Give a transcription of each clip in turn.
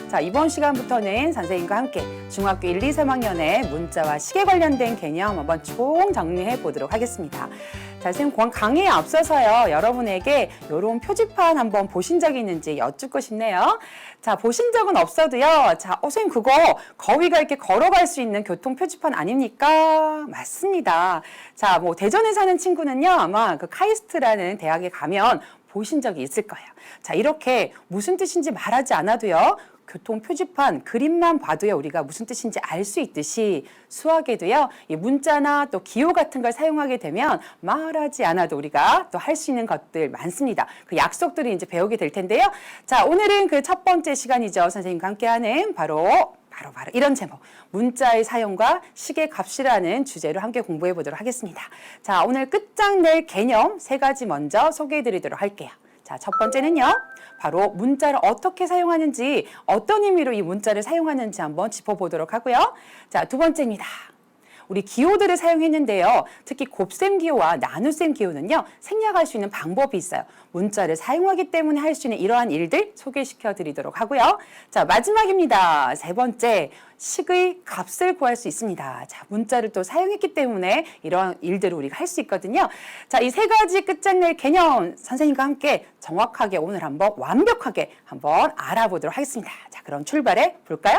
자, 이번 시간부터는 선생님과 함께 중학교 1, 2, 3학년의 문자와 시계 관련된 개념 한번 총 정리해 보도록 하겠습니다. 자, 선생님 강의에 앞서서요, 여러분에게 이런 표지판 한번 보신 적이 있는지 여쭙고 싶네요. 자, 보신 적은 없어도요, 자, 선생님 그거 거위가 이렇게 걸어갈 수 있는 교통 표지판 아닙니까? 맞습니다. 자, 뭐 대전에 사는 친구는요, 아마 그 카이스트라는 대학에 가면 보신 적이 있을 거예요. 자, 이렇게 무슨 뜻인지 말하지 않아도요, 교통 표지판 그림만 봐도요, 우리가 무슨 뜻인지 알 수 있듯이 수학에도요, 이 문자나 또 기호 같은 걸 사용하게 되면 말하지 않아도 우리가 또 할 수 있는 것들 많습니다. 그 약속들을 이제 배우게 될 텐데요. 자, 오늘은 그 첫 번째 시간이죠. 선생님과 함께하는 바로 이런 제목, 문자의 사용과 시계 값이라는 주제로 함께 공부해 보도록 하겠습니다. 자, 오늘 끝장낼 개념 3가지 먼저 소개해 드리도록 할게요. 자, 첫 번째는요, 바로 문자를 어떻게 사용하는지, 어떤 의미로 이 문자를 사용하는지 한번 짚어보도록 하고요. 자, 두 번째입니다. 우리 기호들을 사용했는데요. 특히 곱셈 기호와 나눗셈 기호는요, 생략할 수 있는 방법이 있어요. 문자를 사용하기 때문에 할 수 있는 이러한 일들 소개시켜 드리도록 하고요. 자, 마지막입니다. 세 번째, 식의 값을 구할 수 있습니다. 자, 문자를 또 사용했기 때문에 이러한 일들을 우리가 할 수 있거든요. 자, 이 3가지 끝장낼 개념 선생님과 함께 정확하게 오늘 한번 완벽하게 한번 알아보도록 하겠습니다. 자, 그럼 출발해 볼까요?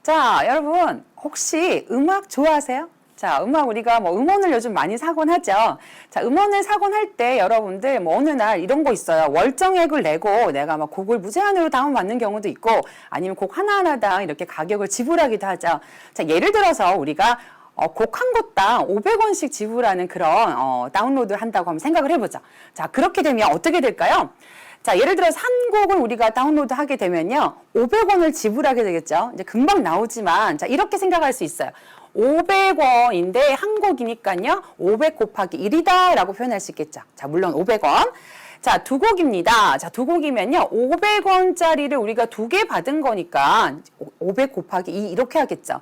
자, 여러분 혹시 음악 좋아하세요? 자, 음악 우리가 뭐 음원을 요즘 많이 사곤 하죠. 자, 음원을 사곤 할 때 여러분들 뭐 어느 날 이런 거 있어요. 월정액을 내고 내가 막 곡을 무제한으로 다운받는 경우도 있고, 아니면 곡 하나하나당 이렇게 가격을 지불하기도 하죠. 자, 예를 들어서 우리가 곡 한 곡당 500원씩 지불하는 그런 다운로드를 한다고 한번 생각을 해보죠. 자, 그렇게 되면 어떻게 될까요? 자, 예를 들어서 한 곡을 우리가 다운로드 하게 되면요, 500원을 지불하게 되겠죠. 이제 금방 나오지만, 자, 이렇게 생각할 수 있어요. 500원인데 한 곡이니까요, 500 곱하기 1이다 라고 표현할 수 있겠죠. 자, 물론 500원. 자, 2곡입니다. 자, 2곡이면요, 500원짜리를 우리가 2개 받은 거니까 500 곱하기 2 이렇게 하겠죠.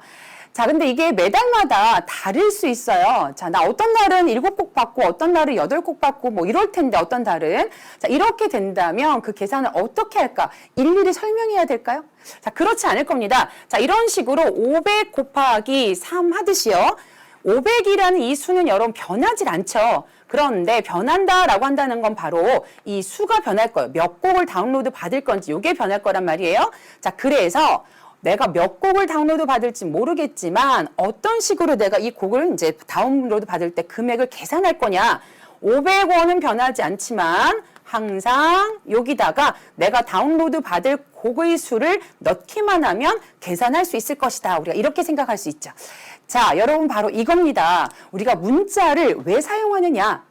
자, 근데 이게 매달마다 다를 수 있어요. 자, 나 어떤 날은 7곡 받고 어떤 날은 8곡 받고 뭐 이럴 텐데 어떤 달은. 자, 이렇게 된다면 그 계산을 어떻게 할까? 일일이 설명해야 될까요? 자, 그렇지 않을 겁니다. 자, 이런 식으로 500 곱하기 3 하듯이요. 500이라는 이 수는 여러분 변하질 않죠. 그런데 변한다라고 한다는 건 바로 이 수가 변할 거예요. 몇 곡을 다운로드 받을 건지 이게 변할 거란 말이에요. 자, 그래서 내가 몇 곡을 다운로드 받을지 모르겠지만 어떤 식으로 내가 이 곡을 이제 다운로드 받을 때 금액을 계산할 거냐. 500원은 변하지 않지만 항상 여기다가 내가 다운로드 받을 곡의 수를 넣기만 하면 계산할 수 있을 것이다. 우리가 이렇게 생각할 수 있죠. 자, 여러분 바로 이겁니다. 우리가 문자를 왜 사용하느냐.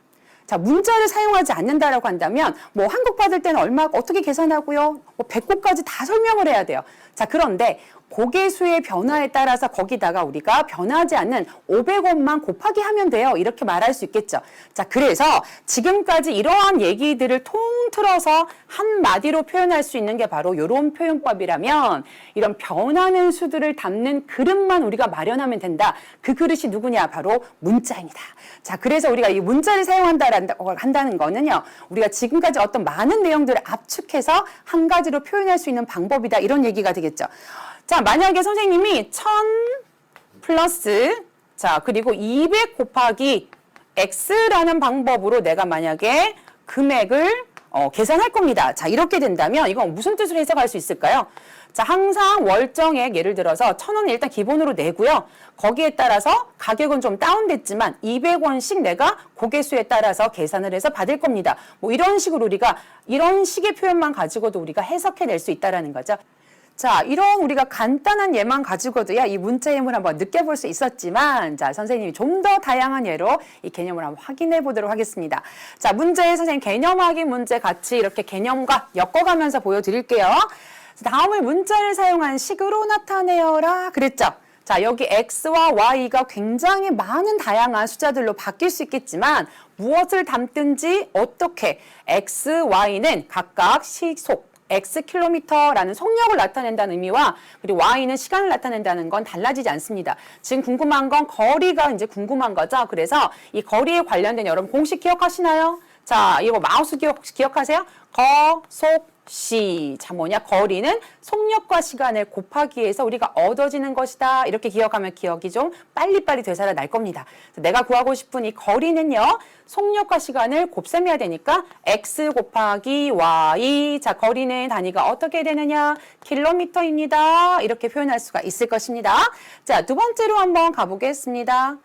자, 문자를 사용하지 않는다라고 한다면 뭐 한 곡 받을 때는 얼마 어떻게 계산하고요. 뭐 100곡까지 다 설명을 해야 돼요. 자, 그런데 곡의 수의 변화에 따라서 거기다가 우리가 변하지 않는 500원만 곱하기 하면 돼요. 이렇게 말할 수 있겠죠. 자, 그래서 지금까지 이러한 얘기들을 통틀어서 한마디로 표현할 수 있는 게 바로 이런 표현법이라면, 이런 변하는 수들을 담는 그릇만 우리가 마련하면 된다. 그 그릇이 누구냐? 바로 문자입니다. 자, 그래서 우리가 이 문자를 사용한다는 거는요, 우리가 지금까지 어떤 많은 내용들을 압축해서 한 가지로 표현할 수 있는 방법이다. 이런 얘기가 되겠죠. 자, 만약에 선생님이 1000 플러스, 자, 그리고 200 곱하기 x라는 방법으로 내가 만약에 금액을 계산할 겁니다. 자, 이렇게 된다면 이건 무슨 뜻으로 해석할 수 있을까요? 자, 항상 월정액 예를 들어서 1000원을 일단 기본으로 내고요. 거기에 따라서 가격은 좀 다운됐지만 200원씩 내가 곡의 수에 따라서 계산을 해서 받을 겁니다. 뭐 이런 식으로 우리가 이런 식의 표현만 가지고도 우리가 해석해낼 수 있다라는 거죠. 자, 이런 우리가 간단한 예만 가지고도야 이 문자의 힘을 한번 느껴볼 수 있었지만, 자, 선생님이 좀 더 다양한 예로 이 개념을 한번 확인해 보도록 하겠습니다. 자, 문제에 선생님 개념 확인 문제 같이 이렇게 개념과 엮어가면서 보여드릴게요. 다음을 문자를 사용한 식으로 나타내어라 그랬죠. 자, 여기 x와 y가 굉장히 많은 다양한 숫자들로 바뀔 수 있겠지만 무엇을 담든지 어떻게 x, y는 각각 시속, x 킬로미터라는 속력을 나타낸다는 의미와 그리고 y는 시간을 나타낸다는 건 달라지지 않습니다. 지금 궁금한 건 거리가 이제 궁금한 거죠. 그래서 이 거리에 관련된 여러분 공식 기억하시나요? 자, 이거 마우스 기억하세요? 거속시. 자, 뭐냐? 거리는 속력과 시간을 곱하기 위해서 우리가 얻어지는 것이다. 이렇게 기억하면 기억이 좀 빨리빨리 되살아날 겁니다. 내가 구하고 싶은 이 거리는요. 속력과 시간을 곱셈해야 되니까 x 곱하기 y. 자, 거리는 단위가 어떻게 되느냐? 킬로미터입니다. 이렇게 표현할 수가 있을 것입니다. 자, 두 번째로 한번 가보겠습니다.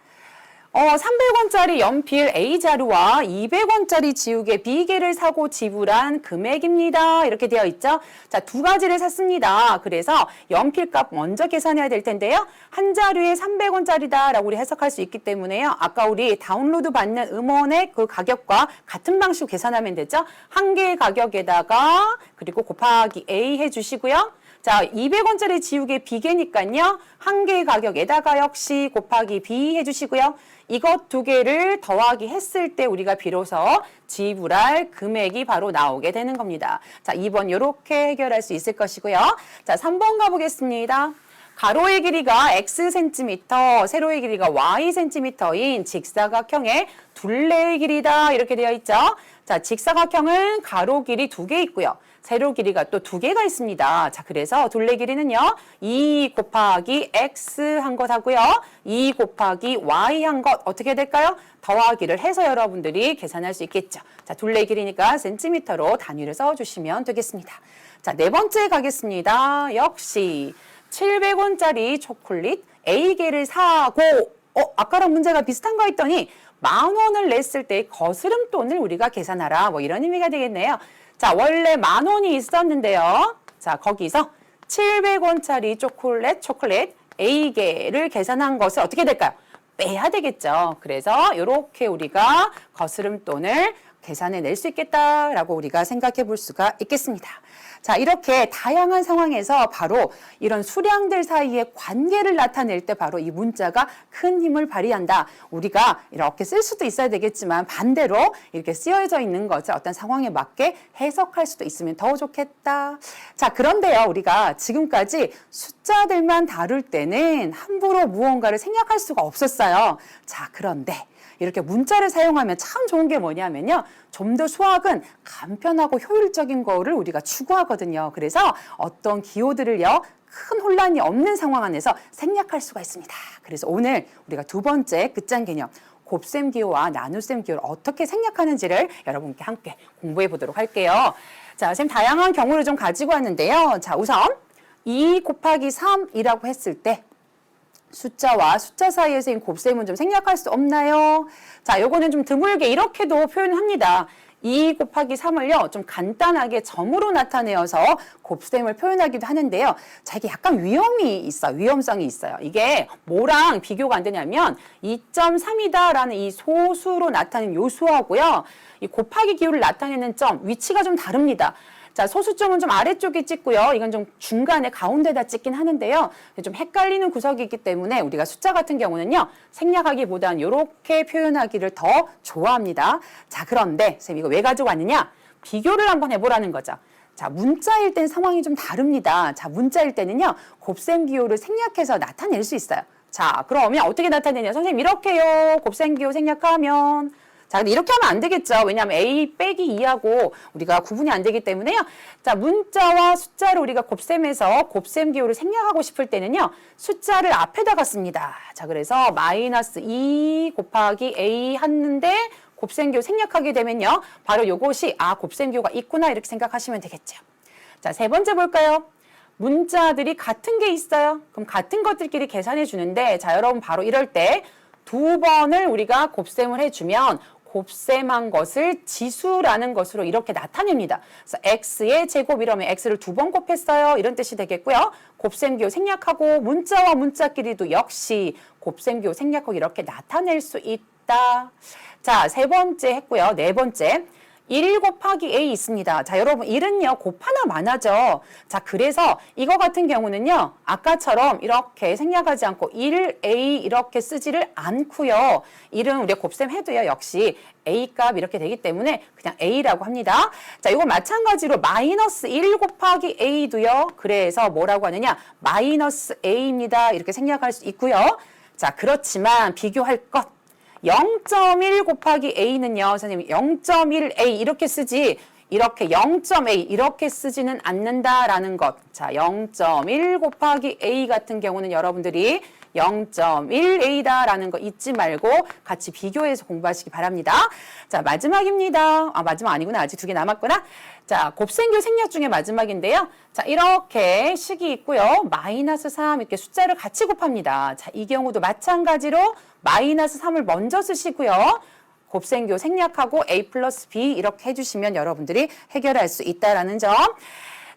300원짜리 연필 A자루와 200원짜리 지우개 B개를 사고 지불한 금액입니다. 이렇게 되어 있죠. 자, 두 가지를 샀습니다. 그래서 연필값 먼저 계산해야 될 텐데요. 한 자루에 300원짜리다라고 우리 해석할 수 있기 때문에요. 아까 우리 다운로드 받는 음원의 그 가격과 같은 방식으로 계산하면 되죠. 한 개의 가격에다가 그리고 곱하기 A 해주시고요. 자, 200원짜리 지우개 B개니까요. 한 개의 가격에다가 역시 곱하기 B 해주시고요. 이것 두 개를 더하기 했을 때 우리가 비로소 지불할 금액이 바로 나오게 되는 겁니다. 자, 2번 이렇게 해결할 수 있을 것이고요. 자, 3번 가보겠습니다. 가로의 길이가 x 센티미터, 세로의 길이가 y 센티미터인 직사각형의 둘레의 길이다. 이렇게 되어 있죠. 자, 직사각형은 가로 길이 2개 있고요. 세로 길이가 또 2개가 있습니다. 자, 그래서 둘레 길이는요. 2 곱하기 x 한 것 하고요. 2 곱하기 y 한 것 어떻게 될까요? 더하기를 해서 여러분들이 계산할 수 있겠죠. 자, 둘레 길이니까 센티미터로 단위를 써주시면 되겠습니다. 자, 네 번째 가겠습니다. 역시 700원짜리 초콜릿 A개를 사고 아까랑 문제가 비슷한가 했더니 10,000원을 냈을 때 거스름돈을 우리가 계산하라. 뭐 이런 의미가 되겠네요. 자, 원래 10,000원이 있었는데요. 자, 거기서 700원짜리 초콜릿 A개를 계산한 것을 어떻게 될까요? 빼야 되겠죠. 그래서 이렇게 우리가 거스름돈을 계산해 낼 수 있겠다라고 우리가 생각해 볼 수가 있겠습니다. 자, 이렇게 다양한 상황에서 바로 이런 수량들 사이의 관계를 나타낼 때 바로 이 문자가 큰 힘을 발휘한다. 우리가 이렇게 쓸 수도 있어야 되겠지만 반대로 이렇게 쓰여져 있는 것을 어떤 상황에 맞게 해석할 수도 있으면 더 좋겠다. 자, 그런데요, 우리가 지금까지 숫자들만 다룰 때는 함부로 무언가를 생략할 수가 없었어요. 자, 그런데 이렇게 문자를 사용하면 참 좋은 게 뭐냐면요. 좀 더 수학은 간편하고 효율적인 거를 우리가 추구하거든요. 그래서 어떤 기호들을요. 큰 혼란이 없는 상황 안에서 생략할 수가 있습니다. 그래서 오늘 우리가 두 번째 끝장 개념 곱셈 기호와 나눗셈 기호를 어떻게 생략하는지를 여러분께 함께 공부해 보도록 할게요. 자, 선생님 다양한 경우를 좀 가지고 왔는데요. 자, 우선 2 곱하기 3이라고 했을 때 숫자와 숫자 사이에서의 곱셈은 좀 생략할 수 없나요? 자, 요거는 좀 드물게 이렇게도 표현합니다. 2 곱하기 3을요, 좀 간단하게 점으로 나타내어서 곱셈을 표현하기도 하는데요. 자, 이게 약간 위험성이 있어요. 이게 뭐랑 비교가 안 되냐면 2.3이다라는 이 소수로 나타낸 요 수하고요. 이 곱하기 기호를 나타내는 점, 위치가 좀 다릅니다. 자, 소수점은 좀 아래쪽에 찍고요. 이건 좀 중간에 가운데다 찍긴 하는데요. 좀 헷갈리는 구석이 있기 때문에 우리가 숫자 같은 경우는요. 생략하기보단 이렇게 표현하기를 더 좋아합니다. 자, 그런데 선생님 이거 왜 가지고 왔느냐? 비교를 한번 해보라는 거죠. 자, 문자일 땐 상황이 좀 다릅니다. 자, 문자일 때는요. 곱셈 기호를 생략해서 나타낼 수 있어요. 자, 그러면 어떻게 나타내냐? 선생님 이렇게요. 곱셈 기호 생략하면 자, 근데 이렇게 하면 안 되겠죠. 왜냐하면 A 빼기 2하고 우리가 구분이 안 되기 때문에요. 자, 문자와 숫자를 우리가 곱셈해서 곱셈 기호를 생략하고 싶을 때는요. 숫자를 앞에다가 씁니다. 자, 그래서 마이너스 2 곱하기 A 했는데 곱셈 기호 생략하게 되면요. 바로 요것이 곱셈 기호가 있구나 이렇게 생각하시면 되겠죠. 자, 세 번째 볼까요? 문자들이 같은 게 있어요. 그럼 같은 것들끼리 계산해 주는데 자, 여러분 바로 이럴 때 두 번을 우리가 곱셈을 해주면 곱셈한 것을 지수라는 것으로 이렇게 나타냅니다. 그래서 x의 제곱 이러면 x를 2번 곱했어요. 이런 뜻이 되겠고요. 곱셈 기호 생략하고 문자와 문자끼리도 역시 곱셈 기호 생략하고 이렇게 나타낼 수 있다. 자, 세 번째 했고요. 네 번째. 1 곱하기 A 있습니다. 자, 여러분 1은요 곱하나 마나죠. 자, 그래서 이거 같은 경우는요 아까처럼 이렇게 생략하지 않고 1A 이렇게 쓰지를 않고요. 1은 우리가 곱셈 해도요 역시 A 값 이렇게 되기 때문에 그냥 A라고 합니다. 자, 이거 마찬가지로 마이너스 1 곱하기 A도요. 그래서 뭐라고 하느냐? 마이너스 A입니다. 이렇게 생략할 수 있고요. 자, 그렇지만 비교할 것 0.1 곱하기 A는요. 선생님 0.1A 이렇게 쓰지 이렇게 0.A 이렇게 쓰지는 않는다라는 것. 자, 0.1 곱하기 A 같은 경우는 여러분들이 0.1A다라는 거 잊지 말고 같이 비교해서 공부하시기 바랍니다. 자, 마지막입니다. 아, 마지막 아니구나. 아직 2개 남았구나. 자, 곱셈교 생략 중에 마지막인데요. 자, 이렇게 식이 있고요. 마이너스 3 이렇게 숫자를 같이 곱합니다. 자, 이 경우도 마찬가지로 마이너스 3을 먼저 쓰시고요. 곱셈교 생략하고 A 플러스 B 이렇게 해주시면 여러분들이 해결할 수 있다라는 점.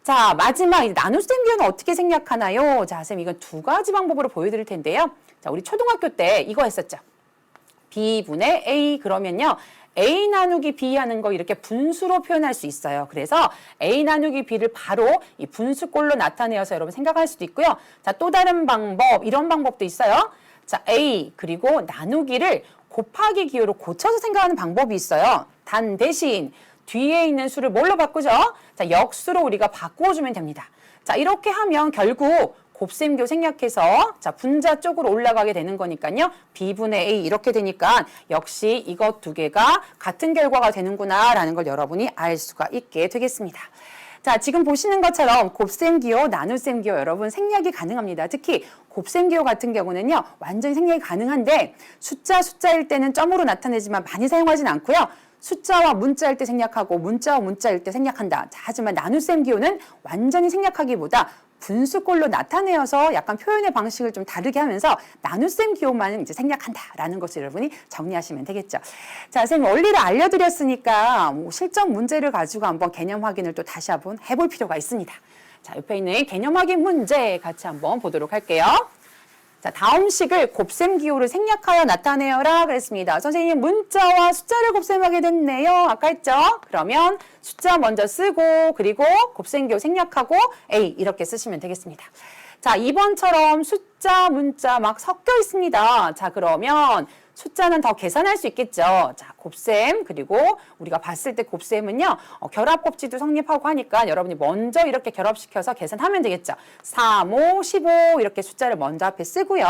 자, 마지막 나눗셈교는 어떻게 생략하나요? 자, 선생님 이건 2가지 방법으로 보여드릴 텐데요. 자, 우리 초등학교 때 이거 했었죠. B분의 A 그러면요. A 나누기 B 하는 거 이렇게 분수로 표현할 수 있어요. 그래서 A 나누기 B를 바로 이 분수꼴로 나타내어서 여러분 생각할 수도 있고요. 자, 또 다른 방법, 이런 방법도 있어요. 자, A 그리고 나누기를 곱하기 기호로 고쳐서 생각하는 방법이 있어요. 단 대신 뒤에 있는 수를 뭘로 바꾸죠? 자, 역수로 우리가 바꾸어주면 됩니다. 자, 이렇게 하면 결국 곱셈교 생략해서 자, 분자 쪽으로 올라가게 되는 거니까요. B분의 A 이렇게 되니까 역시 이것 2개가 같은 결과가 되는구나라는 걸 여러분이 알 수가 있게 되겠습니다. 자, 지금 보시는 것처럼 곱셈기호, 나눗셈기호 여러분 생략이 가능합니다. 특히 곱셈기호 같은 경우는요. 완전히 생략이 가능한데 숫자일 때는 점으로 나타내지만 많이 사용하진 않고요. 숫자와 문자일 때 생략하고 문자와 문자일 때 생략한다. 자, 하지만 나눗셈 기호는 완전히 생략하기보다 분수꼴로 나타내어서 약간 표현의 방식을 좀 다르게 하면서 나눗셈 기호만 이제 생략한다라는 것을 여러분이 정리하시면 되겠죠. 자, 선생님 원리를 알려드렸으니까 실전 문제를 가지고 한번 개념 확인을 또 다시 한번 해볼 필요가 있습니다. 자, 옆에 있는 개념 확인 문제 같이 한번 보도록 할게요. 자, 다음 식을 곱셈 기호를 생략하여 나타내어라 그랬습니다. 선생님 문자와 숫자를 곱셈하게 됐네요. 아까 했죠? 그러면 숫자 먼저 쓰고 그리고 곱셈 기호 생략하고 A 이렇게 쓰시면 되겠습니다. 자, 2번처럼 숫자, 문자 막 섞여 있습니다. 자, 그러면 숫자는 더 계산할 수 있겠죠. 자, 곱셈 그리고 우리가 봤을 때 곱셈은요. 결합법칙도 성립하고 하니까 여러분이 먼저 이렇게 결합시켜서 계산하면 되겠죠. 3, 5, 15 이렇게 숫자를 먼저 앞에 쓰고요.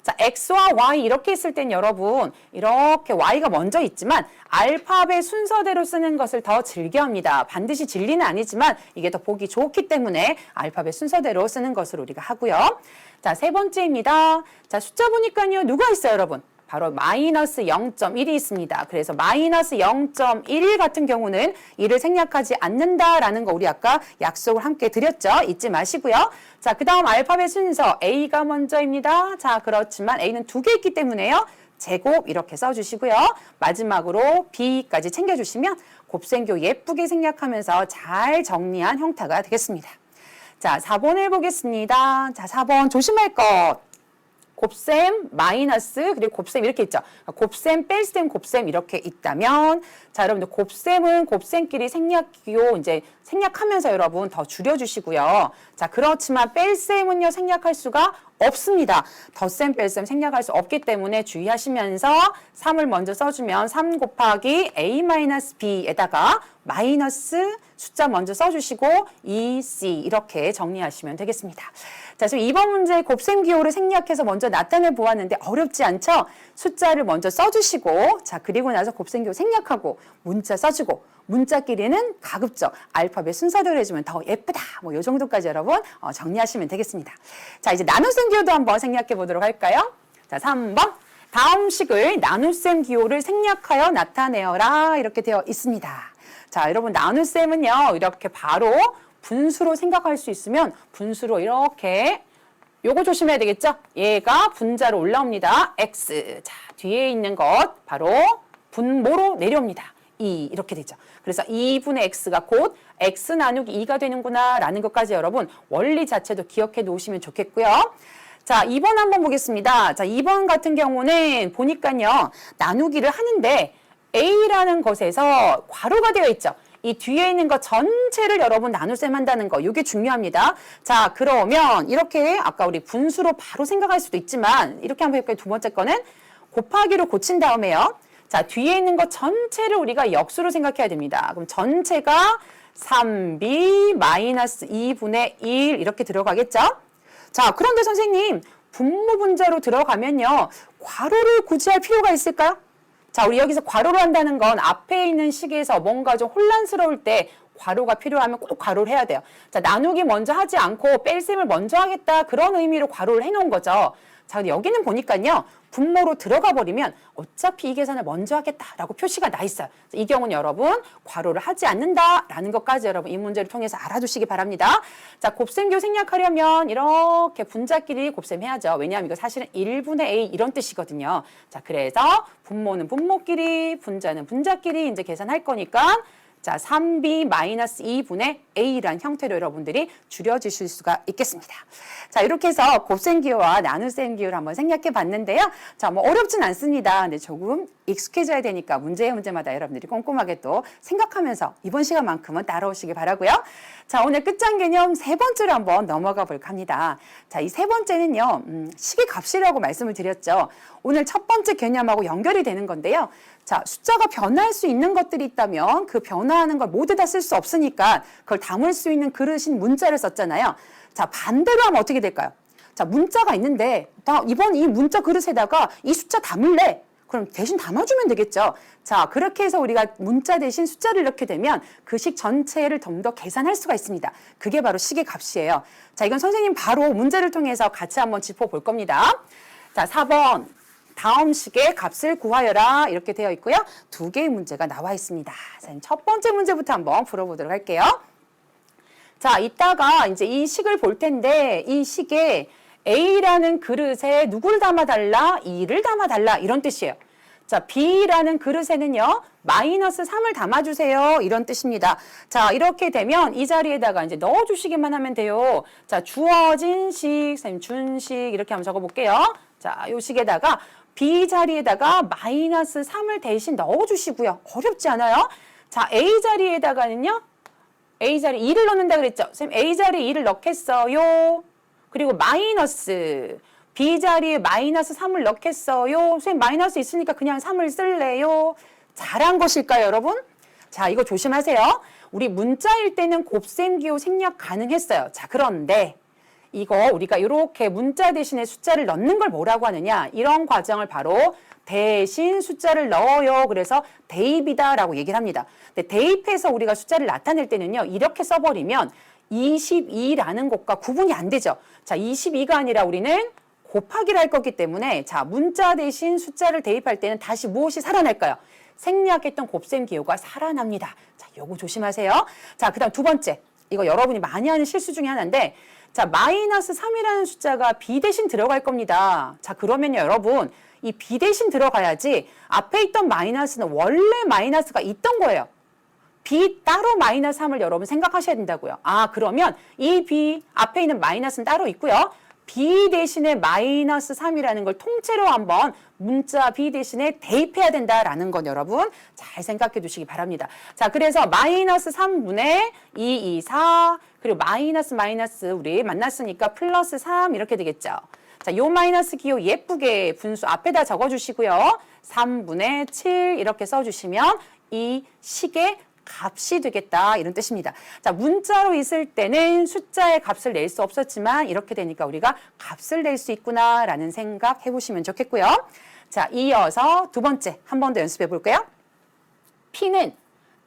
자, X와 Y 이렇게 있을 땐 여러분 이렇게 Y가 먼저 있지만 알파벳 순서대로 쓰는 것을 더 즐겨합니다. 반드시 진리는 아니지만 이게 더 보기 좋기 때문에 알파벳 순서대로 쓰는 것을 우리가 하고요. 자, 3번째입니다. 자, 숫자 보니까요. 누가 있어요, 여러분? 바로 마이너스 0.1이 있습니다. 그래서 마이너스 0.1 같은 경우는 이를 생략하지 않는다라는 거 우리 아까 약속을 함께 드렸죠. 잊지 마시고요. 자, 그 다음 알파벳 순서 A가 먼저입니다. 자, 그렇지만 A는 2개 있기 때문에요. 제곱 이렇게 써주시고요. 마지막으로 B까지 챙겨주시면 곱셈교 예쁘게 생략하면서 잘 정리한 형태가 되겠습니다. 자, 4번을 보겠습니다. 자, 4번 조심할 것. 곱셈, 마이너스, 그리고 곱셈 이렇게 있죠. 곱셈, 뺄셈, 곱셈 이렇게 있다면 자, 여러분들 곱셈은 곱셈끼리 생략기호 이제 생략하면서 여러분 더 줄여주시고요. 자, 그렇지만 뺄셈은요 생략할 수가 없습니다. 덧셈, 뺄셈 생략할 수 없기 때문에 주의하시면서 3을 먼저 써주면 3 곱하기 A-B에다가 마이너스 숫자 먼저 써주시고 EC 이렇게 정리하시면 되겠습니다. 자, 지금 2번 문제 곱셈 기호를 생략해서 먼저 나타내 보았는데 어렵지 않죠? 숫자를 먼저 써주시고 자, 그리고 나서 곱셈 기호 생략하고 문자 써주고 문자끼리는 가급적 알파벳 순서대로 해주면 더 예쁘다. 뭐 이 정도까지 여러분 정리하시면 되겠습니다. 자, 이제 나눗셈 기호도 한번 생략해 보도록 할까요? 자, 3번. 다음 식을 나눗셈 기호를 생략하여 나타내어라 이렇게 되어 있습니다. 자, 여러분 나눗셈은요 이렇게 바로 분수로 생각할 수 있으면 분수로 이렇게 요거 조심해야 되겠죠? 얘가 분자로 올라옵니다. X. 자, 뒤에 있는 것 바로 분모로 내려옵니다. 2 이렇게 되죠. 그래서 2분의 X가 곧 X 나누기 2가 되는구나 라는 것까지 여러분 원리 자체도 기억해 놓으시면 좋겠고요. 자, 2번 한번 보겠습니다. 자, 2번 같은 경우는 보니까요 나누기를 하는데 A라는 것에서 괄호가 되어 있죠. 이 뒤에 있는 것 전체를 여러분 나눗셈 한다는 거, 이게 중요합니다. 자, 그러면 이렇게 아까 우리 분수로 바로 생각할 수도 있지만 이렇게 한번 해볼까요? 두 번째 거는 곱하기로 고친 다음에요. 자, 뒤에 있는 것 전체를 우리가 역수로 생각해야 됩니다. 그럼 전체가 3b 마이너스 2분의 1 이렇게 들어가겠죠? 자, 그런데 선생님, 분모 분자로 들어가면요. 괄호를 굳이 할 필요가 있을까요? 자, 우리 여기서 괄호로 한다는 건 앞에 있는 식에서 뭔가 좀 혼란스러울 때 괄호가 필요하면 꼭 괄호를 해야 돼요. 자, 나누기 먼저 하지 않고 뺄셈을 먼저 하겠다. 그런 의미로 괄호를 해놓은 거죠. 자, 근데 여기는 보니까요. 분모로 들어가 버리면 어차피 이 계산을 먼저 하겠다라고 표시가 나 있어요. 이 경우는 여러분 괄호를 하지 않는다라는 것까지 여러분 이 문제를 통해서 알아두시기 바랍니다. 자, 곱셈교 생략하려면 이렇게 분자끼리 곱셈해야죠. 왜냐하면 이거 사실은 1분의 A 이런 뜻이거든요. 자, 그래서 분모는 분모끼리, 분자는 분자끼리 이제 계산할 거니까 자, 3b 마이너스 2분의 a라는 형태로 여러분들이 줄여주실 수가 있겠습니다. 자, 이렇게 해서 곱셈 기호와 나눗셈 기호를 한번 생략해 봤는데요. 자, 뭐 어렵진 않습니다. 근데 조금 익숙해져야 되니까 문제마다 여러분들이 꼼꼼하게 또 생각하면서 이번 시간만큼은 따라오시기 바라고요. 자, 오늘 끝장 개념 세 번째로 한번 넘어가 볼까 합니다. 자, 이 세 번째는요, 식의 값이라고 말씀을 드렸죠. 오늘 첫 번째 개념하고 연결이 되는 건데요. 자, 숫자가 변할 수 있는 것들이 있다면 그 변화하는 걸 모두 다 쓸 수 없으니까 그걸 담을 수 있는 그릇인 문자를 썼잖아요. 자, 반대로 하면 어떻게 될까요? 자, 문자가 있는데 나 이번 이 문자 그릇에다가 이 숫자 담을래? 그럼 대신 담아주면 되겠죠. 자, 그렇게 해서 우리가 문자 대신 숫자를 넣게 되면 그 식 전체를 좀 더 계산할 수가 있습니다. 그게 바로 식의 값이에요. 자, 이건 선생님 바로 문제를 통해서 같이 한번 짚어볼 겁니다. 자, 4번. 다음 식의 값을 구하여라 이렇게 되어 있고요. 두 개의 문제가 나와 있습니다. 첫 번째 문제부터 한번 풀어보도록 할게요. 자, 이따가 이제 이 식을 볼 텐데 이 식에 A라는 그릇에 누구를 담아달라? 2를 담아달라 이런 뜻이에요. 자, B라는 그릇에는요. 마이너스 3을 담아주세요. 이런 뜻입니다. 자, 이렇게 되면 이 자리에다가 이제 넣어주시기만 하면 돼요. 자, 주어진 식, 선생님 준식 이렇게 한번 적어볼게요. 자, 요 식에다가 B 자리에다가 마이너스 3을 대신 넣어주시고요. 어렵지 않아요? 자, A 자리에다가는요. A 자리 2를 넣는다 그랬죠? 선생님 A 자리에 2를 넣겠어요. 그리고 마이너스 B 자리에 마이너스 3을 넣겠어요. 선생님 마이너스 있으니까 그냥 3을 쓸래요. 잘한 것일까요, 여러분? 자, 이거 조심하세요. 우리 문자일 때는 곱셈기호 생략 가능했어요. 자, 그런데 이거 우리가 이렇게 문자 대신에 숫자를 넣는 걸 뭐라고 하느냐? 이런 과정을 바로 대신 숫자를 넣어요. 그래서 대입이다라고 얘기를 합니다. 근데 대입해서 우리가 숫자를 나타낼 때는요. 이렇게 써버리면 22라는 것과 구분이 안 되죠. 자, 22가 아니라 우리는 곱하기를 할 거기 때문에 자, 문자 대신 숫자를 대입할 때는 다시 무엇이 살아날까요? 생략했던 곱셈 기호가 살아납니다. 자, 요거 조심하세요. 자, 그다음 두 번째. 이거 여러분이 많이 하는 실수 중에 하나인데 자, 마이너스 3이라는 숫자가 B 대신 들어갈 겁니다. 자, 그러면요, 여러분. 이 B 대신 들어가야지 앞에 있던 마이너스는 원래 마이너스가 있던 거예요. B 따로 마이너스 3을 여러분 생각하셔야 된다고요. 아, 그러면 이 B 앞에 있는 마이너스는 따로 있고요. B 대신에 마이너스 3이라는 걸 통째로 한번 문자 B 대신에 대입해야 된다라는 건 여러분 잘 생각해 두시기 바랍니다. 자, 그래서 마이너스 3분의 2, 2, 4 그리고 마이너스 우리 만났으니까 플러스 3 이렇게 되겠죠. 자, 요 마이너스 기호 예쁘게 분수 앞에다 적어주시고요. 3분의 7 이렇게 써주시면 이 식의 값이 되겠다 이런 뜻입니다. 자, 문자로 있을 때는 숫자의 값을 낼 수 없었지만 이렇게 되니까 우리가 값을 낼 수 있구나라는 생각 해보시면 좋겠고요. 자, 이어서 두 번째 한 번 더 연습해 볼게요. P는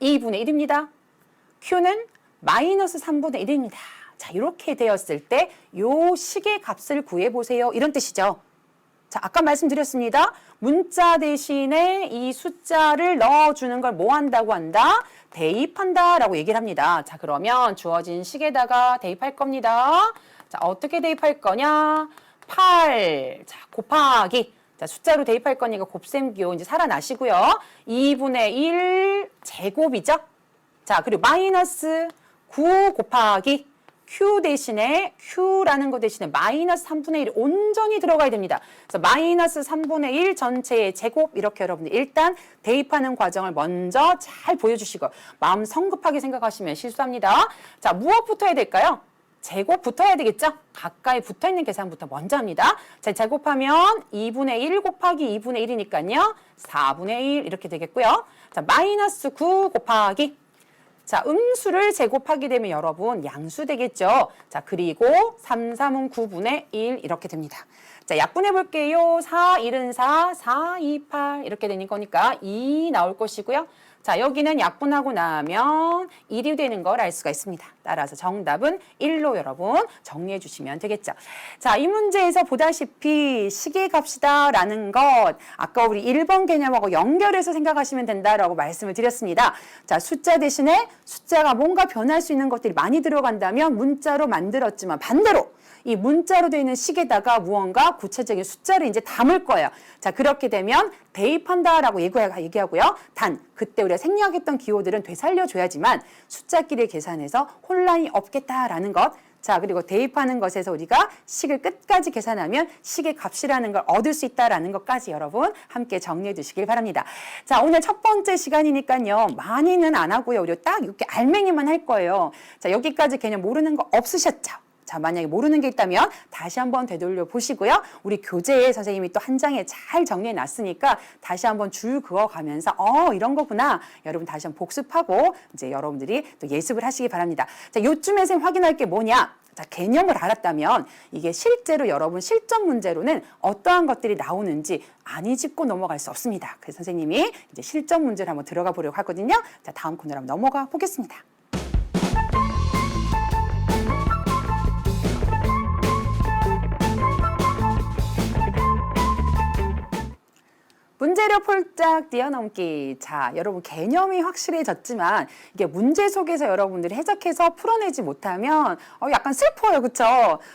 2분의 1입니다. Q는 마이너스 3분의 1입니다. 자, 이렇게 되었을 때 요 식의 값을 구해보세요. 이런 뜻이죠. 자, 아까 말씀드렸습니다. 문자 대신에 이 숫자를 넣어주는 걸 뭐 한다고 한다? 대입한다라고 얘기를 합니다. 자, 그러면 주어진 식에다가 대입할 겁니다. 자, 어떻게 대입할 거냐? 8. 자, 곱하기. 자, 숫자로 대입할 거니까 곱셈 기호 이제 살아나시고요. 2분의 1 제곱이죠? 자, 그리고 마이너스 9 곱하기 Q 대신에 Q라는 거 대신에 마이너스 3분의 1이 온전히 들어가야 됩니다. 그래서 마이너스 3분의 1 전체의 제곱 이렇게 여러분들 일단 대입하는 과정을 먼저 잘 보여주시고 마음 성급하게 생각하시면 실수합니다. 자, 무엇부터 해야 될까요? 제곱부터 해야 되겠죠? 가까이 붙어있는 계산부터 먼저 합니다. 자, 제곱하면 2분의 1 곱하기 2분의 1이니까요. 4분의 1 이렇게 되겠고요. 자, 마이너스 9 곱하기 자, 음수를 제곱하게 되면 여러분 양수 되겠죠. 자, 그리고 3, 3은 9분의 1 이렇게 됩니다. 자, 약분해 볼게요. 4, 1은 4, 4, 2, 8 이렇게 되는 거니까 2 나올 것이고요. 자, 여기는 약분하고 나면 1이 되는 걸 알 수가 있습니다. 따라서 정답은 1로 여러분 정리해 주시면 되겠죠. 자, 이 문제에서 보다시피 시계값이다라는 것 아까 우리 1번 개념하고 연결해서 생각하시면 된다라고 말씀을 드렸습니다. 자, 숫자 대신에 숫자가 뭔가 변할 수 있는 것들이 많이 들어간다면 문자로 만들었지만 반대로 이 문자로 되어 있는 식에다가 무언가 구체적인 숫자를 이제 담을 거예요. 자, 그렇게 되면 대입한다라고 얘기하고요. 단, 그때 우리가 생략했던 기호들은 되살려줘야지만 숫자끼리 계산해서 혼란이 없겠다라는 것. 자, 그리고 대입하는 것에서 우리가 식을 끝까지 계산하면 식의 값이라는 걸 얻을 수 있다라는 것까지 여러분 함께 정리해 두시길 바랍니다. 자, 오늘 첫 번째 시간이니까요. 많이는 안 하고요. 우리 딱 이렇게 알맹이만 할 거예요. 자, 여기까지 개념 모르는 거 없으셨죠? 자, 만약에 모르는 게 있다면 다시 한번 되돌려 보시고요. 우리 교재에 선생님이 또 한 장에 잘 정리해 놨으니까 다시 한번 줄 그어가면서 이런 거구나. 여러분 다시 한번 복습하고 이제 여러분들이 또 예습을 하시기 바랍니다. 자, 요쯤에 선생님 확인할 게 뭐냐? 자, 개념을 알았다면 이게 실제로 여러분 실전 문제로는 어떠한 것들이 나오는지 많이 짚고 넘어갈 수 없습니다. 그래서 선생님이 이제 실전 문제를 한번 들어가 보려고 하거든요. 자, 다음 코너로 한번 넘어가 보겠습니다. 문제로 폴짝 뛰어넘기. 자, 여러분 개념이 확실해졌지만 이게 문제 속에서 여러분들이 해석해서 풀어내지 못하면 약간 슬퍼요. 그쵸?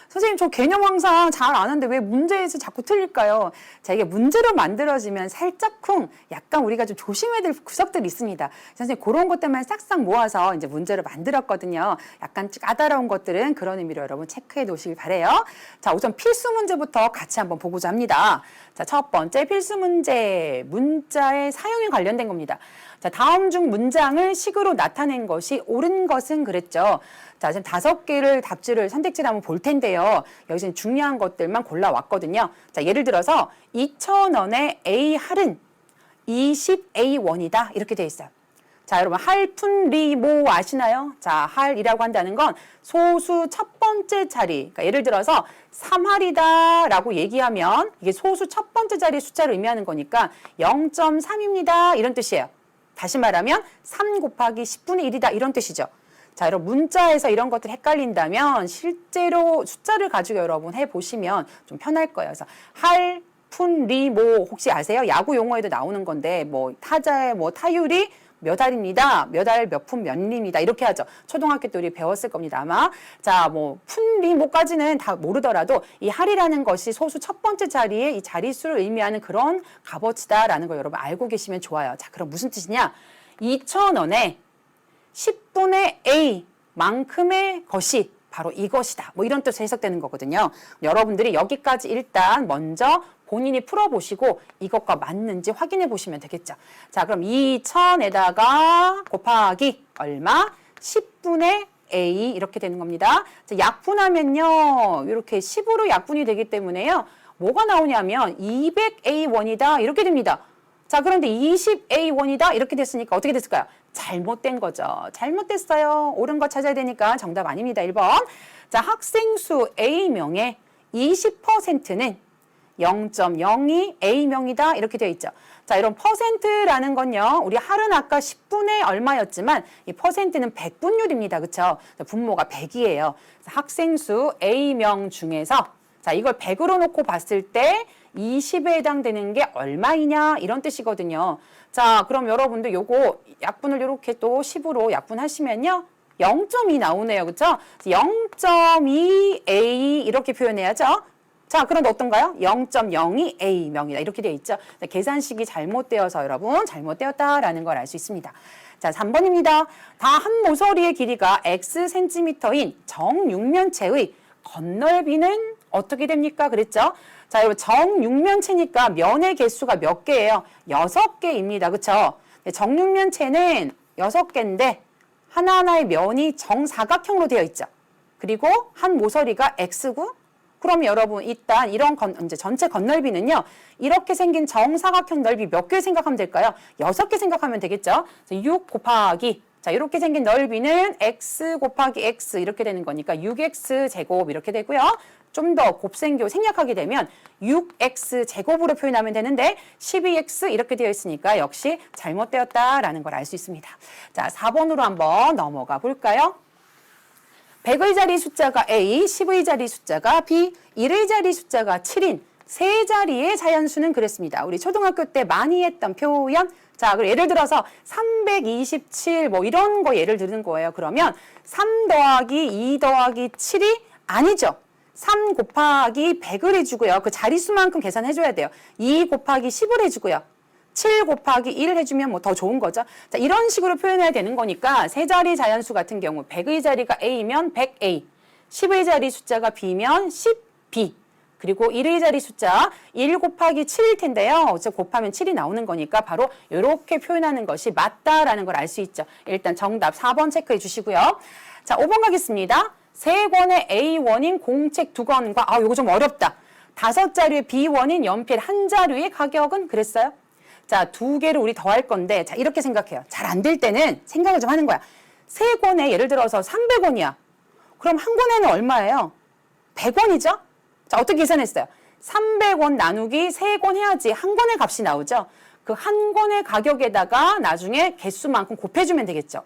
선생님 저 개념 항상 잘 아는데 왜 문제에서 자꾸 틀릴까요? 자, 이게 문제로 만들어지면 살짝쿵 약간 우리가 좀 조심해야 될 구석들이 있습니다. 선생님 그런 것들만 싹싹 모아서 이제 문제로 만들었거든요. 약간 까다로운 것들은 그런 의미로 여러분 체크해 놓으시길 바래요. 자, 우선 필수 문제부터 같이 한번 보고자 합니다. 자, 첫 번째 필수 문제, 문자의 사용에 관련된 겁니다. 자, 다음 중 문장을 식으로 나타낸 것이 옳은 것은 그랬죠. 자, 지금 5개를 답지를 선택지를 한번 볼 텐데요. 여기서 중요한 것들만 골라왔거든요. 자, 예를 들어서 2,000원의 A 할은 20A 원이다. 이렇게 되어 있어요. 자, 여러분 할푼리모 아시나요? 자, 할이라고 한다는 건 소수 첫 번째 자리. 그러니까 예를 들어서 3할이다 라고 얘기하면 이게 소수 첫 번째 자리 숫자를 의미하는 거니까 0.3입니다. 이런 뜻이에요. 다시 말하면 3 곱하기 10분의 1이다. 이런 뜻이죠. 자, 여러분 문자에서 이런 것들이 헷갈린다면 실제로 숫자를 가지고 여러분 해보시면 좀 편할 거예요. 그래서 할푼리모 혹시 아세요? 야구 용어에도 나오는 건데 뭐 타자의 뭐 타율이 몇 알입니다. 몇 알 몇 푼 몇 리입니다. 이렇게 하죠. 초등학교 때 우리 배웠을 겁니다. 아마. 자, 뭐 푼리모까지는 다 모르더라도 이 할이라는 것이 소수 첫 번째 자리에 이 자릿수를 의미하는 그런 값어치다라는 걸 여러분 알고 계시면 좋아요. 자, 그럼 무슨 뜻이냐? 2,000원에 10분의 A 만큼의 것이 바로 이것이다. 뭐 이런 뜻으로 해석되는 거거든요. 여러분들이 여기까지 일단 먼저 본인이 풀어보시고 이것과 맞는지 확인해 보시면 되겠죠. 자, 그럼 2,000에다가 곱하기 얼마? 10분의 A 이렇게 되는 겁니다. 자, 약분하면요. 이렇게 10으로 약분이 되기 때문에요. 뭐가 나오냐면 200A1이다. 이렇게 됩니다. 자, 그런데 20A1이다. 이렇게 됐으니까 어떻게 됐을까요? 잘못된 거죠. 잘못됐어요. 옳은 거 찾아야 되니까 정답 아닙니다. 1번. 자, 학생 수 A명의 20%는 0.02A명이다. 이렇게 되어 있죠. 자, 이런 퍼센트라는 건요. 우리 할은 아까 10분의 얼마였지만 이 퍼센트는 백분율입니다. 그렇죠? 분모가 100이에요. 학생 수 A명 중에서 자, 이걸 100으로 놓고 봤을 때 20에 해당되는 게 얼마이냐 이런 뜻이거든요. 자, 그럼 여러분들 요거 약분을 이렇게 또 10으로 약분하시면요. 0.2 나오네요. 그렇죠? 0.2A 이렇게 표현해야죠. 자, 그런데 어떤가요? 0.02A명이다. 이렇게 되어 있죠. 계산식이 잘못되어서 여러분 잘못되었다라는 걸 알 수 있습니다. 자, 3번입니다. 다 한 모서리의 길이가 x cm인 정육면체의 건널비는 어떻게 됩니까? 그랬죠? 자, 여러분 정육면체니까 면의 개수가 몇 개예요? 6개입니다. 그쵸? 정육면체는 6개인데 하나하나의 면이 정사각형으로 되어 있죠. 그리고 한 모서리가 x고 그럼 여러분 일단 이런 이제 전체 건널비는요. 이렇게 생긴 정사각형 넓이 몇 개 생각하면 될까요? 6개 생각하면 되겠죠. 6 곱하기 자 이렇게 생긴 넓이는 x 곱하기 x 이렇게 되는 거니까 6x 제곱 이렇게 되고요. 좀 더 곱셈교 생략하게 되면 6x 제곱으로 표현하면 되는데 12x 이렇게 되어 있으니까 역시 잘못되었다라는 걸 알 수 있습니다. 자 4번으로 한번 넘어가 볼까요? 100의 자리 숫자가 A, 10의 자리 숫자가 B, 1의 자리 숫자가 7인 세 자리의 자연수는 그랬습니다. 우리 초등학교 때 많이 했던 표현. 자, 그럼 예를 들어서 327 뭐 이런 거 예를 드는 거예요. 그러면 3 더하기 2 더하기 7이 아니죠. 3 곱하기 100을 해주고요. 그 자릿수만큼 계산해줘야 돼요. 2 곱하기 10을 해주고요. 7 곱하기 1 해주면 뭐 더 좋은 거죠. 자, 이런 식으로 표현해야 되는 거니까 세 자리 자연수 같은 경우 100의 자리가 A면 100A, 10의 자리 숫자가 B면 10B, 그리고 1의 자리 숫자 1 곱하기 7일 텐데요. 어차피 곱하면 7이 나오는 거니까 바로 이렇게 표현하는 것이 맞다라는 걸 알 수 있죠. 일단 정답 4번 체크해 주시고요. 자, 5번 가겠습니다. 세 권의 A1인 공책 2권과 요거 좀 어렵다. 5자료의 B1인 연필 한 자료의 가격은 그랬어요. 자, 2개를 우리 더할 건데, 자, 이렇게 생각해요. 잘 안 될 때는 생각을 좀 하는 거야. 세 권에 예를 들어서 300원이야. 그럼 한 권에는 얼마예요? 100원이죠? 자, 어떻게 계산했어요? 300원 나누기 세 권 해야지 한 권의 값이 나오죠? 그 한 권의 가격에다가 나중에 개수만큼 곱해주면 되겠죠?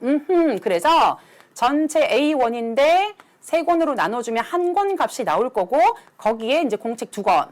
그래서 전체 A1인데 세 권으로 나눠주면 한 권 값이 나올 거고, 거기에 이제 공책 2권.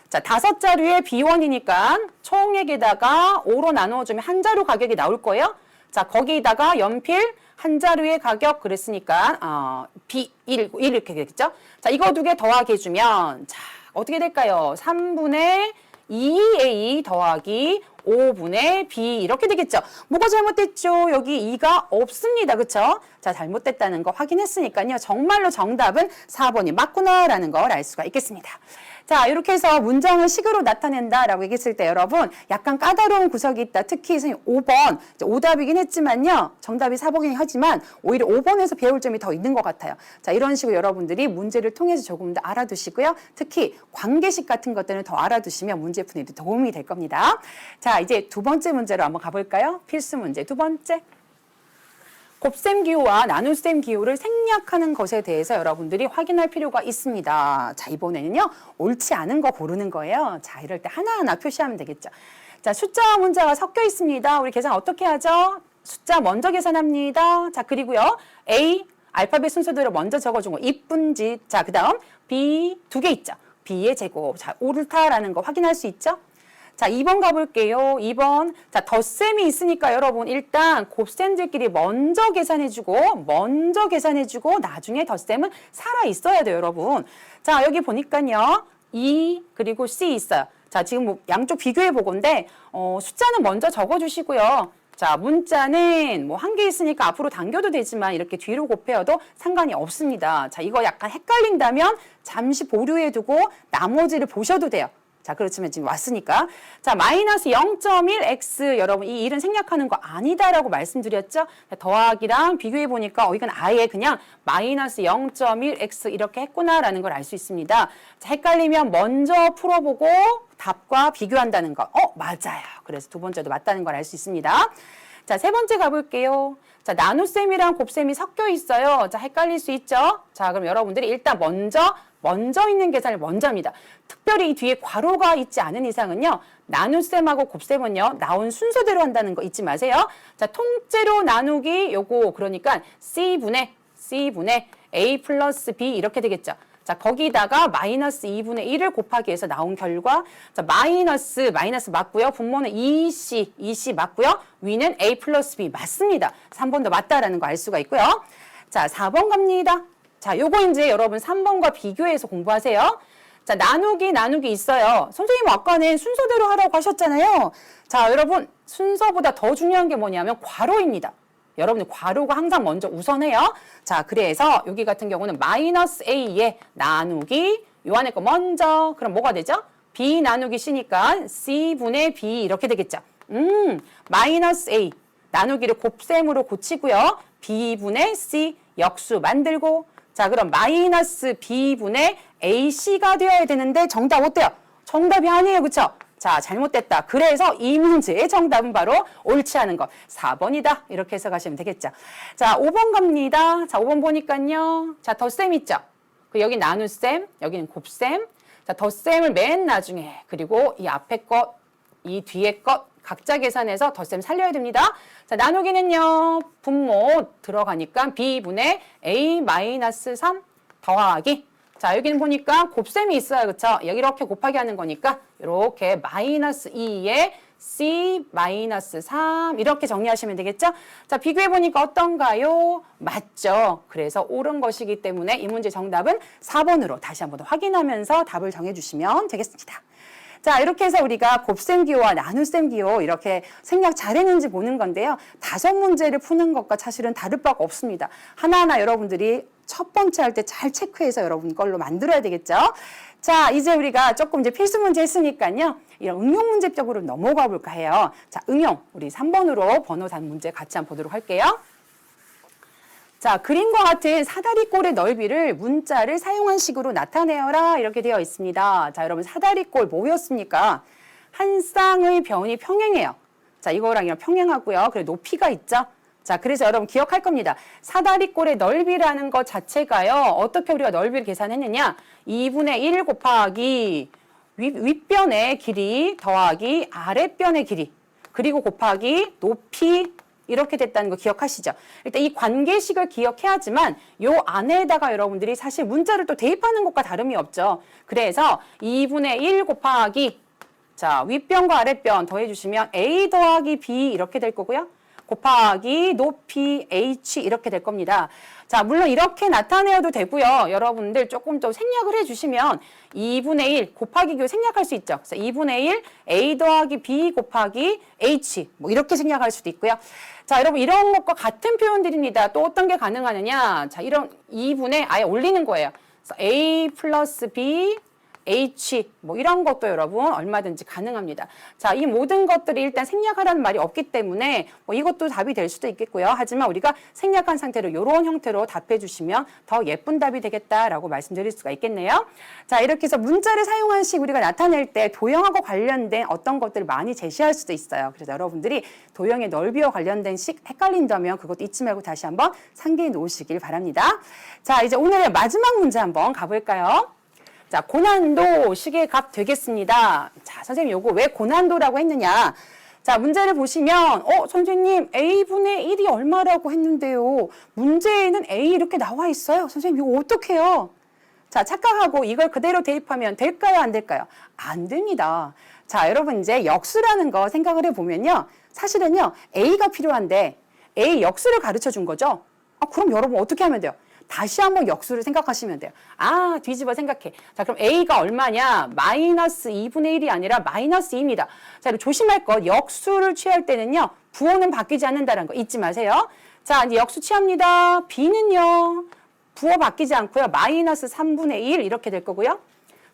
자, 5자료의 B1이니까 총액에다가 5로 나누어주면 한 자루 가격이 나올 거예요. 자, 거기다가 연필 한 자루의 가격 그랬으니까 B1 이렇게 되겠죠. 자, 이거 2개 더하기 해주면 자, 어떻게 될까요? 3분의 2A 더하기 5분의 B 이렇게 되겠죠. 뭐가 잘못됐죠? 여기 2가 없습니다. 그쵸? 자, 잘못됐다는 거 확인했으니까요. 정말로 정답은 4번이 맞구나라는 걸 알 수가 있겠습니다. 자, 이렇게 해서 문장을 식으로 나타낸다라고 얘기했을 때 여러분 약간 까다로운 구석이 있다. 특히 선생님 5번, 오답이긴 했지만요. 정답이 4번이긴 하지만 오히려 5번에서 배울 점이 더 있는 것 같아요. 자, 이런 식으로 여러분들이 문제를 통해서 조금 더 알아두시고요. 특히 관계식 같은 것들은 더 알아두시면 문제 푸는 데 도움이 될 겁니다. 자, 이제 두 번째 문제로 한번 가볼까요? 필수 문제 두 번째. 곱셈 기호와 나눗셈 기호를 생략하는 것에 대해서 여러분들이 확인할 필요가 있습니다. 자, 이번에는요. 옳지 않은 거 고르는 거예요. 자, 이럴 때 하나하나 표시하면 되겠죠. 자, 숫자와 문자가 섞여 있습니다. 우리 계산 어떻게 하죠? 숫자 먼저 계산합니다. 자, 그리고요. A, 알파벳 순서대로 먼저 적어준 거. 이쁜 짓. 자, 그 다음 B 2개 있죠. B의 제곱. 자, 옳다라는 거 확인할 수 있죠? 자, 2번 가볼게요. 2번. 자, 덧셈이 있으니까 여러분 일단 곱셈들끼리 먼저 계산해주고 나중에 덧셈은 살아있어야 돼요, 여러분. 자, 여기 보니까요. E 그리고 C 있어요. 자, 지금 뭐 양쪽 비교해 보건데 숫자는 먼저 적어주시고요. 자, 문자는 뭐 한 개 있으니까 앞으로 당겨도 되지만 이렇게 뒤로 곱해도 상관이 없습니다. 자, 이거 약간 헷갈린다면 잠시 보류해 두고 나머지를 보셔도 돼요. 자, 그렇지만 지금 왔으니까. 자, 마이너스 0.1x 여러분 이 1은 생략하는 거 아니다라고 말씀드렸죠? 더하기랑 비교해 보니까 이건 아예 그냥 마이너스 0.1x 이렇게 했구나라는 걸 알 수 있습니다. 자, 헷갈리면 먼저 풀어보고 답과 비교한다는 거. 맞아요. 그래서 두 번째도 맞다는 걸 알 수 있습니다. 자, 세 번째 가볼게요. 자, 나눗셈이랑 곱셈이 섞여 있어요. 자, 헷갈릴 수 있죠? 자, 그럼 여러분들이 일단 먼저 있는 계산을 먼저 합니다. 특별히 이 뒤에 괄호가 있지 않은 이상은요. 나눗셈하고 곱셈은요. 나온 순서대로 한다는 거 잊지 마세요. 자, 통째로 나누기 요거 그러니까 C분의 A 플러스 B 이렇게 되겠죠. 자, 거기다가 마이너스 2분의 1을 곱하기 해서 나온 결과 자, 마이너스 맞고요. 분모는 2C 맞고요. 위는 A 플러스 B 맞습니다. 3번도 맞다라는 거 알 수가 있고요. 자, 4번 갑니다. 자, 요거 이제 여러분 3번과 비교해서 공부하세요. 자, 나누기 있어요. 선생님 아까는 순서대로 하라고 하셨잖아요. 자, 여러분 순서보다 더 중요한 게 뭐냐면 괄호입니다. 여러분들 괄호가 항상 먼저 우선해요. 자, 그래서 여기 같은 경우는 마이너스 A에 나누기 요 안에 거 먼저. 그럼 뭐가 되죠? B 나누기 C니까 C분의 B 이렇게 되겠죠. 마이너스 A 나누기를 곱셈으로 고치고요. B분의 C 역수 만들고 자, 그럼 마이너스 B분의 AC가 되어야 되는데 정답 어때요? 정답이 아니에요. 그쵸? 자, 잘못됐다. 그래서 이 문제의 정답은 바로 옳지 않은 것. 4번이다. 이렇게 해석하시면 되겠죠. 자, 5번 갑니다. 자, 5번 보니까요. 자, 덧셈 있죠? 여기 나눗셈, 여기는 곱셈. 자, 덧셈을 맨 나중에, 그리고 이 앞에 것, 이 뒤에 것, 각자 계산해서 덧셈 살려야 됩니다. 자, 나누기는요, 분모 들어가니까 B분의 A-3 더하기. 자, 여기는 보니까 곱셈이 있어요. 그쵸? 여기 이렇게 곱하기 하는 거니까, 이렇게 마이너스 2에 C-3 이렇게 정리하시면 되겠죠? 자, 비교해보니까 어떤가요? 맞죠? 그래서 옳은 것이기 때문에 이 문제 정답은 4번으로 다시 한번 더 확인하면서 답을 정해주시면 되겠습니다. 자, 이렇게 해서 우리가 곱셈 기호와 나눗셈 기호 이렇게 생략 잘했는지 보는 건데요. 5문제를 푸는 것과 사실은 다를 바가 없습니다. 하나하나 여러분들이 첫 번째 할 때 잘 체크해서 여러분 걸로 만들어야 되겠죠. 자, 이제 우리가 조금 이제 필수 문제 했으니까요. 이런 응용 문제 쪽으로 넘어가 볼까 해요. 자, 응용. 우리 3번으로 번호 단 문제 같이 한번 보도록 할게요. 자, 그림과 같은 사다리꼴의 넓이를 문자를 사용한 식으로 나타내어라 이렇게 되어 있습니다. 자, 여러분 사다리꼴 뭐였습니까? 한 쌍의 변이 평행해요. 자, 이거랑 이랑 평행하고요. 그리고 높이가 있죠. 자, 그래서 여러분 기억할 겁니다. 사다리꼴의 넓이라는 것 자체가요. 어떻게 우리가 넓이를 계산했느냐? 2분의 1 곱하기 윗변의 길이 더하기 아랫변의 길이 그리고 곱하기 높이 이렇게 됐다는 거 기억하시죠? 일단 이 관계식을 기억해야지만 요 안에다가 여러분들이 사실 문자를 또 대입하는 것과 다름이 없죠. 그래서 2분의 1 곱하기 자, 윗변과 아랫변 더해주시면 A 더하기 B 이렇게 될 거고요. 곱하기 높이 H 이렇게 될 겁니다. 자, 물론 이렇게 나타내어도 되고요. 여러분들 조금 더 생략을 해주시면 2분의 1 곱하기 교 생략할 수 있죠. 그래서 2분의 1 A 더하기 B 곱하기 H 뭐 이렇게 생략할 수도 있고요. 자, 여러분 이런 것과 같은 표현들입니다. 또 어떤 게 가능하느냐. 자, 이런 2분의 아예 올리는 거예요. 그래서 A 플러스 B H 뭐 이런 것도 여러분 얼마든지 가능합니다. 자, 이 모든 것들이 일단 생략하라는 말이 없기 때문에 뭐 이것도 답이 될 수도 있겠고요. 하지만 우리가 생략한 상태로 이런 형태로 답해 주시면 더 예쁜 답이 되겠다라고 말씀드릴 수가 있겠네요. 자, 이렇게 해서 문자를 사용한 식 우리가 나타낼 때 도형하고 관련된 어떤 것들을 많이 제시할 수도 있어요. 그래서 여러분들이 도형의 넓이와 관련된 식 헷갈린다면 그것도 잊지 말고 다시 한번 상기해 놓으시길 바랍니다. 자, 이제 오늘의 마지막 문제 한번 가볼까요? 자, 고난도 식의 값 되겠습니다. 자, 선생님 요거 왜 고난도라고 했느냐? 자, 문제를 보시면 선생님 A분의 1이 얼마라고 했는데요. 문제에는 A 이렇게 나와 있어요. 선생님 이거 어떡해요? 자, 착각하고 이걸 그대로 대입하면 될까요? 안 될까요? 안 됩니다. 자, 여러분 이제 역수라는 거 생각을 해보면요. 사실은요. A가 필요한데 A 역수를 가르쳐 준 거죠. 그럼 여러분 어떻게 하면 돼요? 다시 한번 역수를 생각하시면 돼요. 아, 뒤집어 생각해. 자, 그럼 A가 얼마냐? 마이너스 2분의 1이 아니라 마이너스 2입니다. 자, 조심할 것. 역수를 취할 때는요. 부호는 바뀌지 않는다는 거 잊지 마세요. 자, 이제 역수 취합니다. B는요. 부호 바뀌지 않고요. 마이너스 3분의 1 이렇게 될 거고요.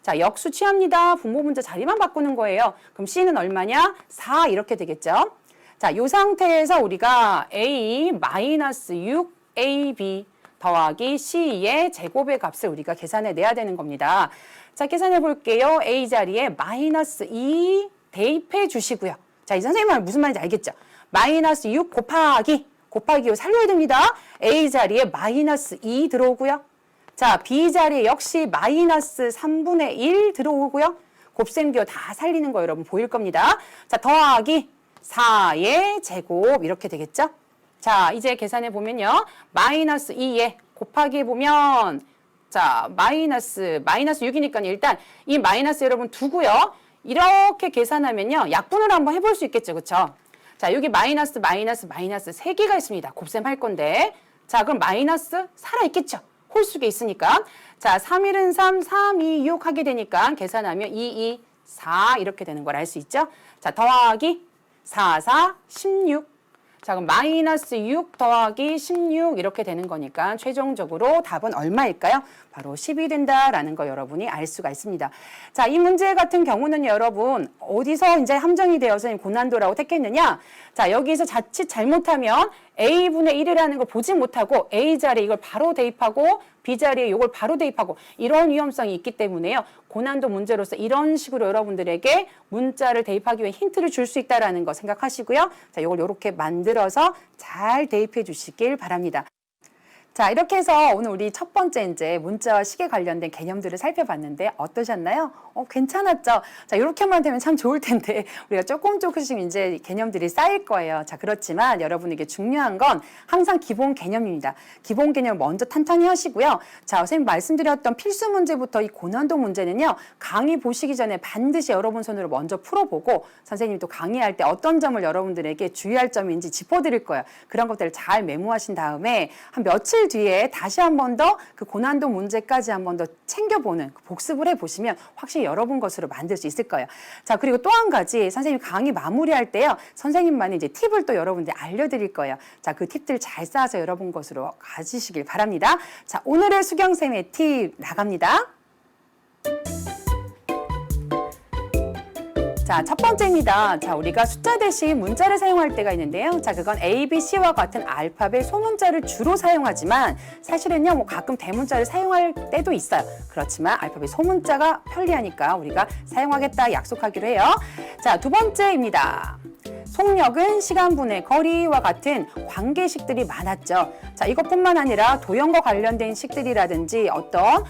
자, 역수 취합니다. 분모 문자 자리만 바꾸는 거예요. 그럼 C는 얼마냐? 4 이렇게 되겠죠. 자, 이 상태에서 우리가 A 마이너스 6AB 더하기 C의 제곱의 값을 우리가 계산해 내야 되는 겁니다. 자, 계산해 볼게요. A 자리에 마이너스 2 대입해 주시고요. 자, 이 선생님 말 무슨 말인지 알겠죠? 마이너스 6 곱하기 5 살려야 됩니다. A 자리에 마이너스 2 들어오고요. 자, B 자리에 역시 마이너스 3분의 1 들어오고요. 곱셈기호 다 살리는 거 여러분 보일 겁니다. 자, 더하기 4의 제곱 이렇게 되겠죠? 자, 이제 계산해 보면요. 마이너스 2에 곱하기 해보면 자, 마이너스 6이니까 일단 이 마이너스 여러분 두고요. 이렇게 계산하면요. 약분을 한번 해볼 수 있겠죠. 그쵸? 자, 여기 마이너스 3개가 있습니다. 곱셈할 건데. 자, 그럼 마이너스 살아있겠죠? 홀수게 있으니까. 자, 3일은 3, 3, 2, 6 하게 되니까 계산하면 2, 2, 4 이렇게 되는 걸 알 수 있죠. 자, 더하기 4, 4, 16. 자, 그럼 마이너스 6 더하기 16 이렇게 되는 거니까 최종적으로 답은 얼마일까요? 바로 10이 된다라는 거 여러분이 알 수가 있습니다. 자, 이 문제 같은 경우는 여러분 어디서 이제 함정이 되어서 고난도라고 택했느냐? 자, 여기서 자칫 잘못하면 A분의 1이라는 걸 보지 못하고 A 자리에 이걸 바로 대입하고 B 자리에 이걸 바로 대입하고 이런 위험성이 있기 때문에요. 고난도 문제로서 이런 식으로 여러분들에게 문자를 대입하기 위해 힌트를 줄 수 있다는 거 생각하시고요. 자, 이걸 이렇게 만들어서 잘 대입해 주시길 바랍니다. 자, 이렇게 해서 오늘 우리 첫 번째 이제 문자와 시계 관련된 개념들을 살펴봤는데 어떠셨나요? 괜찮았죠? 자, 이렇게만 되면 참 좋을 텐데 우리가 조금씩 이제 개념들이 쌓일 거예요. 자, 그렇지만 여러분에게 중요한 건 항상 기본 개념입니다. 기본 개념 먼저 탄탄히 하시고요. 자, 선생님 말씀드렸던 필수 문제부터 이 고난도 문제는요. 강의 보시기 전에 반드시 여러분 손으로 먼저 풀어보고 선생님이 또 강의할 때 어떤 점을 여러분들에게 주의할 점인지 짚어드릴 거예요. 그런 것들을 잘 메모하신 다음에 한 며칠 뒤에 다시 한 번 더 그 고난도 문제까지 한 번 더 챙겨보는 복습을 해보시면 확실히 여러분 것으로 만들 수 있을 거예요. 자, 그리고 또 한 가지 선생님 강의 마무리할 때요. 선생님만이 이제 팁을 또 여러분들 알려드릴 거예요. 자, 그 팁들 잘 쌓아서 여러분 것으로 가지시길 바랍니다. 자, 오늘의 수경쌤의 팁 나갑니다. 자, 첫 번째입니다. 자, 우리가 숫자 대신 문자를 사용할 때가 있는데요. 자, 그건 A, B, C와 같은 알파벳 소문자를 주로 사용하지만 사실은요, 뭐 가끔 대문자를 사용할 때도 있어요. 그렇지만 알파벳 소문자가 편리하니까 우리가 사용하겠다 약속하기로 해요. 자, 두 번째입니다. 속력은 시간분의 거리와 같은 관계식들이 많았죠. 자, 이것뿐만 아니라 도형과 관련된 식들이라든지 어떤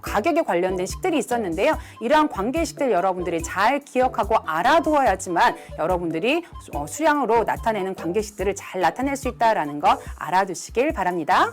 가격에 관련된 식들이 있었는데요. 이러한 관계식들 여러분들이 잘 기억하고 알아두어야지만 여러분들이 수량으로 나타내는 관계식들을 잘 나타낼 수 있다는 거 알아두시길 바랍니다.